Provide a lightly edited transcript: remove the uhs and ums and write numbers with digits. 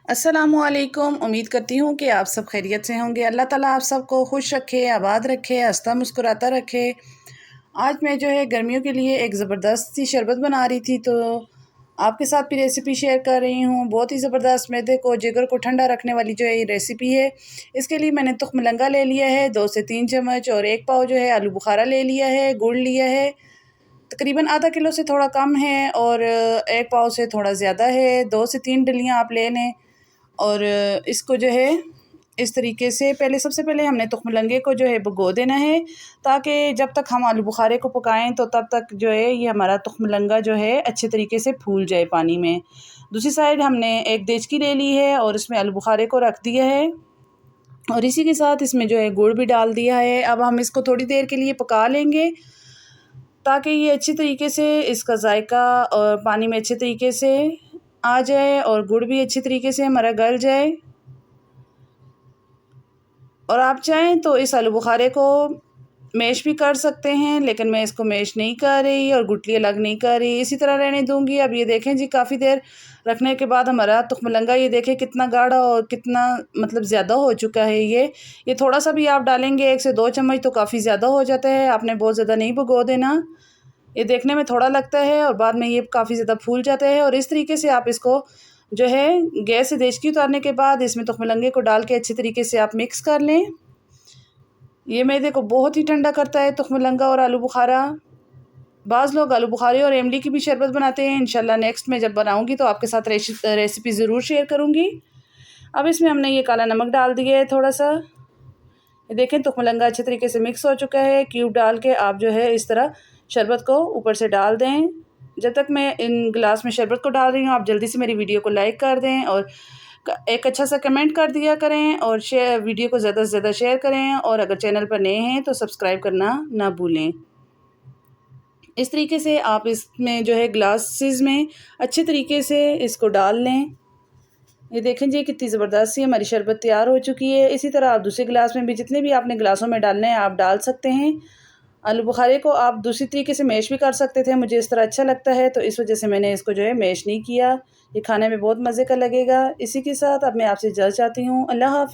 अस्सलामुअलैकुम। उम्मीद करती हूँ कि आप सब खैरियत से होंगे। अल्लाह ताला आप सबको खुश रखे, आबाद रखे, हंसता मुस्कुराता रखे। आज मैं जो है गर्मियों के लिए एक ज़बरदस्त सी शरबत बना रही थी, तो आपके साथ भी रेसिपी शेयर कर रही हूँ। बहुत ही ज़बरदस्त, मैदे को जिगर को ठंडा रखने वाली जो है ये रेसिपी है। इसके लिए मैंने तुख मलंगा ले लिया है 2 से 3 चम्मच, और 1 पाव जो है आलू बुखारा ले लिया है, गुड़ लिया है तकरीबन आधा किलो से थोड़ा कम है, और 1 पाव से थोड़ा ज़्यादा है। 2 से 3 डलियाँ आप ले लें, और इसको जो है इस तरीके से सबसे पहले हमने तुखमलंगे को जो है भिगो देना है, ताकि जब तक हम आलू बुखारे को पकाएं तो तब तक जो है ये हमारा तुखमलंगा जो है अच्छे तरीके से फूल जाए पानी में। दूसरी साइड हमने एक देचकी ले ली है और इसमें आलू बुखारे को रख दिया है, और इसी के साथ इसमें जो है गुड़ भी डाल दिया है। अब हम इसको थोड़ी देर के लिए पका लेंगे, ताकि ये अच्छी तरीके से इसका जायका और पानी में अच्छे तरीके से आ जाए, और गुड़ भी अच्छी तरीके से हमारा गल जाए। और आप चाहें तो इस आलू बुखारे को मैश भी कर सकते हैं, लेकिन मैं इसको मैश नहीं कर रही और गुठली अलग नहीं कर रही, इसी तरह रहने दूंगी। अब ये देखें जी, काफ़ी देर रखने के बाद हमारा तुखमलंगा ये देखें कितना गाढ़ा और कितना मतलब ज़्यादा हो चुका है। ये थोड़ा सा भी आप डालेंगे 1 से 2 चम्मच तो काफ़ी ज़्यादा हो जाता है। आपने बहुत ज़्यादा नहीं भिगो देना। ये देखने में थोड़ा लगता है और बाद में ये काफ़ी ज़्यादा फूल जाता है। और इस तरीके से आप इसको जो है गैस से देचकी उतारने के बाद इसमें तुखमलंगे को डाल के अच्छी तरीके से आप मिक्स कर लें। ये मैदे को बहुत ही ठंडा करता है तुखमलंगा और आलू बुखारा। बाज़ लोग आलू बुखारे और इमली की भी शरबत बनाते हैं। इंशाल्लाह नेक्स्ट में जब बनाऊंगी तो आपके साथ रेसिपी ज़रूर शेयर करूंगी। अब इसमें हमने ये काला नमक डाल दिया है थोड़ा सा। ये देखें तुखमलंगा अच्छे तरीके से मिक्स हो चुका है। क्यूब डाल के आप जो है इस तरह शरबत को ऊपर से डाल दें। जब तक मैं इन गिलास में शरबत को डाल रही हूँ, आप जल्दी से मेरी वीडियो को लाइक कर दें और एक अच्छा सा कमेंट कर दिया करें, और वीडियो को ज़्यादा से ज़्यादा शेयर करें, और अगर चैनल पर नए हैं तो सब्सक्राइब करना ना भूलें। इस तरीके से आप इसमें जो है ग्लासेस में अच्छे तरीके से इसको डाल लें। ये देखें जी कितनी ज़बरदस्त सी हमारी शरबत तैयार हो चुकी है। इसी तरह आप दूसरे गिलास में भी जितने भी आपने गिलासों में डालने हैं आप डाल सकते हैं। आलू बुखारे को आप दूसरी तरीके से मैश भी कर सकते थे, मुझे इस तरह अच्छा लगता है तो इस वजह से मैंने इसको जो है मैश नहीं किया। ये खाने में बहुत मज़े का लगेगा। इसी के साथ अब मैं आपसे इजाज़त चाहती हूँ। अल्लाह हाफ़िज़।